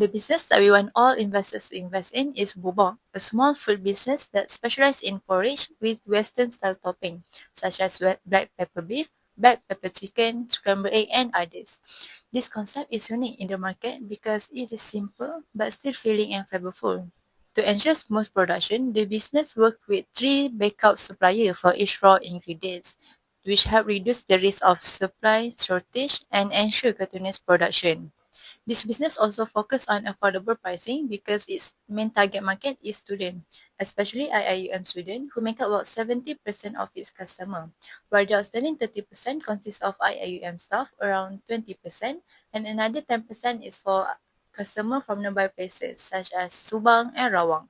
The business that we want all investors to invest in is Bubok, a small food business that specializes in porridge with Western-style topping, such as black pepper beef, black pepper chicken, scrambled egg, and others. This concept is unique in the market because it is simple but still filling and flavorful. To ensure smooth production, the business works with 3 backup suppliers for each raw ingredients, which help reduce the risk of supply shortage and ensure continuous production. This business also focuses on affordable pricing because its main target market is students, especially IIUM students, who make up about 70% of its customers, while the outstanding 30% consists of IIUM staff, around 20%, and another 10% is for customers from nearby places such as Subang and Rawang.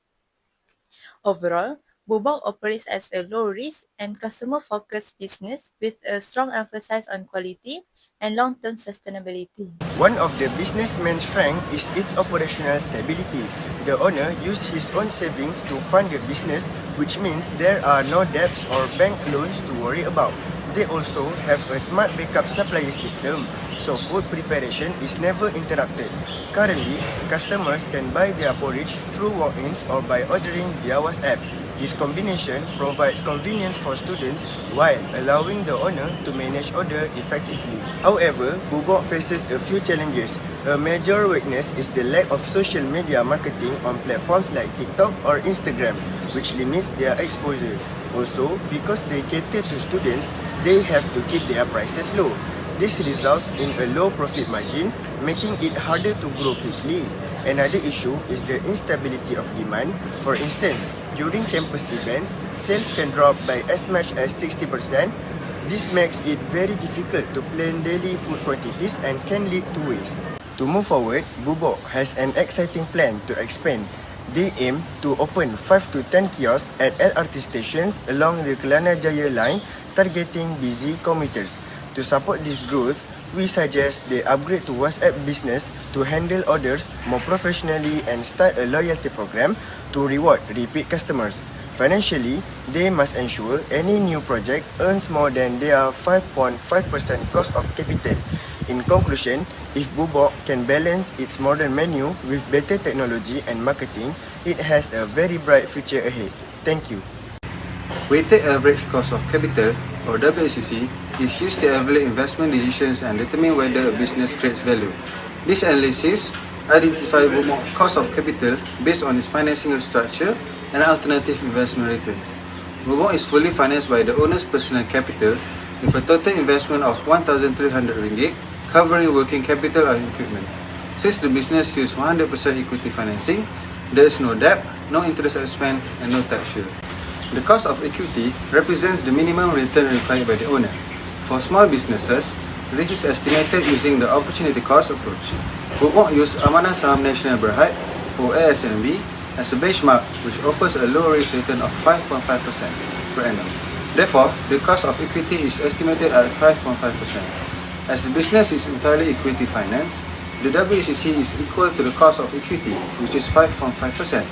Overall, Bubok operates as a low-risk and customer-focused business with a strong emphasis on quality and long-term sustainability. One of the businessman's strengths is its operational stability. The owner used his own savings to fund the business, which means there are no debts or bank loans to worry about. They also have a smart backup supplier system, so food preparation is never interrupted. Currently, customers can buy their porridge through walk-ins or by ordering via WhatsApp. This combination provides convenience for students while allowing the owner to manage order effectively. However, Bubok faces a few challenges. A major weakness is the lack of social media marketing on platforms like TikTok or Instagram, which limits their exposure. Also, because they cater to students, they have to keep their prices low. This results in a low profit margin, making it harder to grow quickly. Another issue is the instability of demand. For instance, during campus events, sales can drop by as much as 60%. This makes it very difficult to plan daily food quantities and can lead to waste. To move forward, Bubok has an exciting plan to expand. They aim to open 5 to 10 kiosks at LRT stations along the Kelana Jaya line, targeting busy commuters. To support this growth, we suggest they upgrade to WhatsApp Business to handle orders more professionally and start a loyalty program to reward repeat customers. Financially, they must ensure any new project earns more than their 5.5% cost of capital. In conclusion, if Bubok can balance its modern menu with better technology and marketing, it has a very bright future ahead. Thank you. Weighted average cost of capital, or WACC, is used to evaluate investment decisions and determine whether a business creates value. This analysis identifies Bubok's cost of capital based on its financing structure and alternative investment returns. Bubok is fully financed by the owner's personal capital with a total investment of RM1,300, covering working capital and equipment. Since the business uses 100% equity financing, there is no debt, no interest expense, and no tax shield. The cost of equity represents the minimum return required by the owner. For small businesses, this is estimated using the opportunity cost approach. Bubok uses Amanah Saham Nasional Berhad, or ASNB, as a benchmark which offers a low risk return of 5.5% per annum. Therefore, the cost of equity is estimated at 5.5%. As the business is entirely equity financed, the WACC is equal to the cost of equity, which is 5.5%.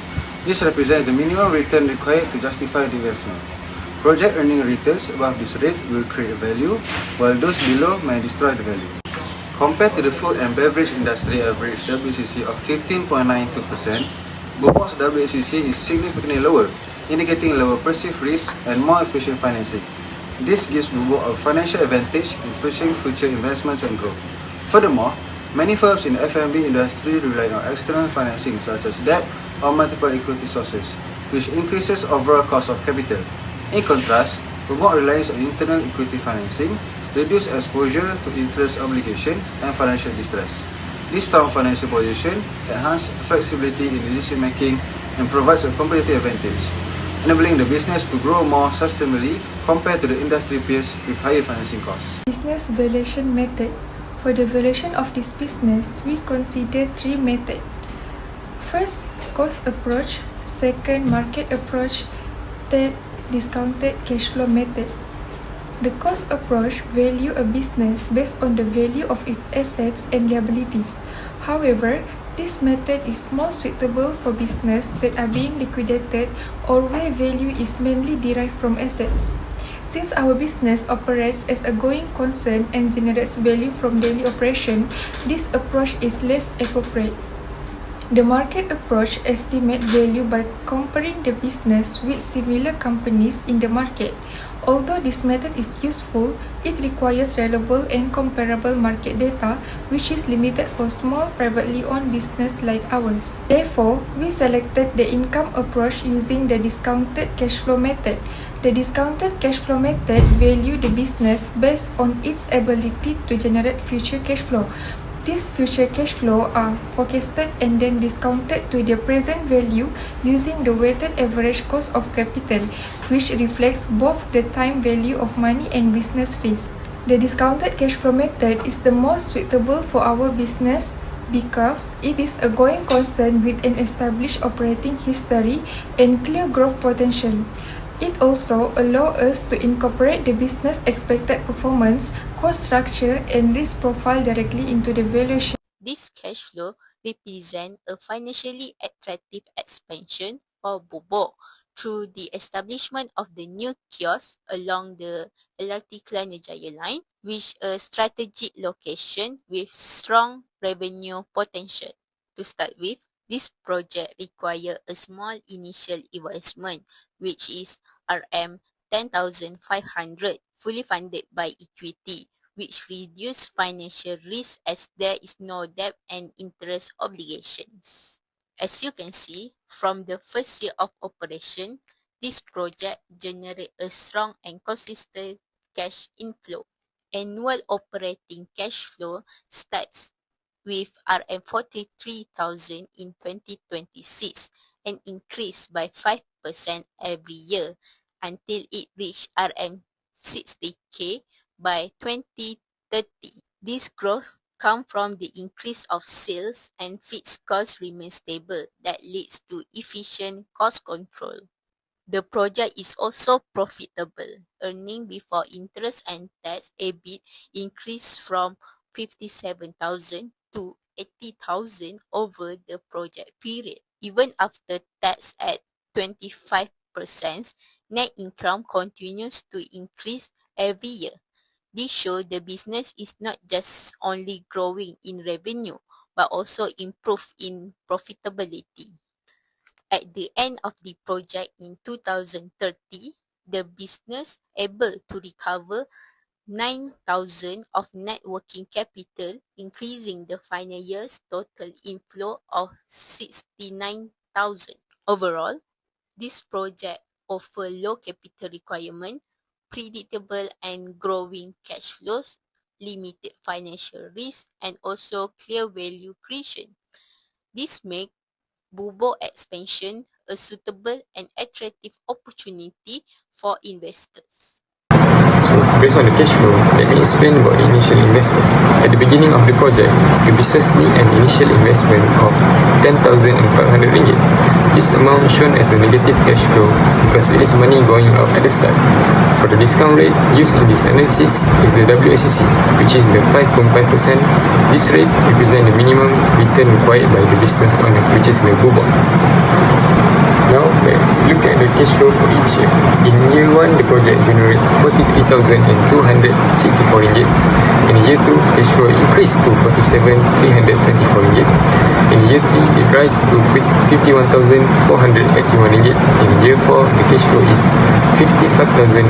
This represents the minimum return required to justify the investment. Project earning returns above this rate will create value, while those below may destroy the value. Compared to the food and beverage industry average WACC of 15.92%, Bubok's WACC is significantly lower, indicating lower perceived risk and more efficient financing. This gives Bubok a financial advantage in pursuing future investments and growth. Furthermore, many firms in the F&B industry rely on external financing such as debt or multiple equity sources, which increases overall cost of capital. In contrast, Bubok relies on internal equity financing, reduce exposure to interest obligation and financial distress. This strong financial position enhances flexibility in decision making and provides a competitive advantage, enabling the business to grow more sustainably compared to the industry peers with higher financing costs. Business valuation method. For the valuation of this business, we consider 3 methods. First, cost approach. Second, market approach. Third, discounted cash flow method. The cost approach values a business based on the value of its assets and liabilities. However, this method is more suitable for businesses that are being liquidated or where value is mainly derived from assets. Since our business operates as a going concern and generates value from daily operation, this approach is less appropriate. The market approach estimates value by comparing the business with similar companies in the market. Although this method is useful, it requires reliable and comparable market data, which is limited for small privately owned business like ours. Therefore, we selected the income approach using the discounted cash flow method. The discounted cash flow method values the business based on its ability to generate future cash flow. These future cash flow are forecasted and then discounted to their present value using the weighted average cost of capital, which reflects both the time value of money and business risk. The discounted cash flow method is the most suitable for our business because it is a going concern with an established operating history and clear growth potential. It also allows us to incorporate the business expected performance, cost structure, and risk profile directly into the valuation. This cash flow represents a financially attractive expansion for Bobo through the establishment of the new kiosk along the LRT Kelana Jaya line, which is a strategic location with strong revenue potential. To start with, this project requires a small initial investment, which is RM10,500, fully funded by equity, which reduce financial risk as there is no debt and interest obligations. As you can see, from the first year of operation, this project generates a strong and consistent cash inflow. Annual operating cash flow starts with RM43,000 in 2026 and increased by 5% every year until it reached RM60K by 2030. This growth comes from the increase of sales and fixed costs remain stable that leads to efficient cost control. The project is also profitable. Earning before interest and tax EBIT increased from 57,000 to 80,000 over the project period. Even after tax at 25%, net income continues to increase every year. This shows the business is not just only growing in revenue, but also improve in profitability. At the end of the project in 2030, the business able to recover 9,000 of net working capital, increasing the final year's total inflow of 69,000. Overall, this project offers low capital requirement, predictable and growing cash flows, limited financial risk, and also clear value creation. This makes Bobo expansion a suitable and attractive opportunity for investors. So, based on the cash flow, let me explain about the initial investment. At the beginning of the project, the business need an initial investment of RM10,500. This amount shown as a negative cash flow because it is money going out at the start. For the discount rate used in this analysis is the WACC, which is the 5.5%. This rate represents the minimum return required by the business owner, which is the Bobo. Now, look at the cash flow for each year. In year 1, the project generated RM43,264. In year 2, cash flow increased to RM47,324. In year 3, it rises to RM51,481. In year 4, the cash flow is RM55,848.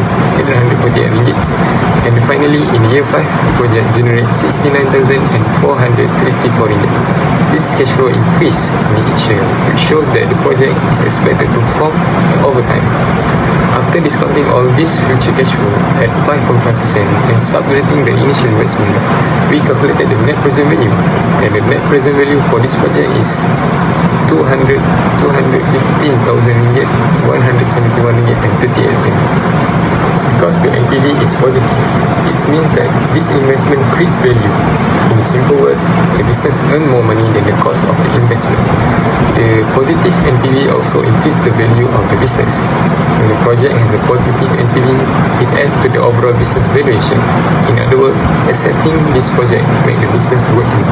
And finally, in year 5, the project generates RM69,434. This cash flow increase in each year, which shows that the project is expected to perform over time. After discounting all this future cash flow at 5.5% and subtracting the initial investment, we calculated the net present value. And the net present value for this project is RM215,171.38. Because the NPV is positive, it means that this investment creates value. In a simple word, the business earns more money than the cost of the investment. The positive NPV also increases the value of the business. When the project has a positive NPV, it adds to the overall business valuation. In other words, accepting this project makes the business worth it.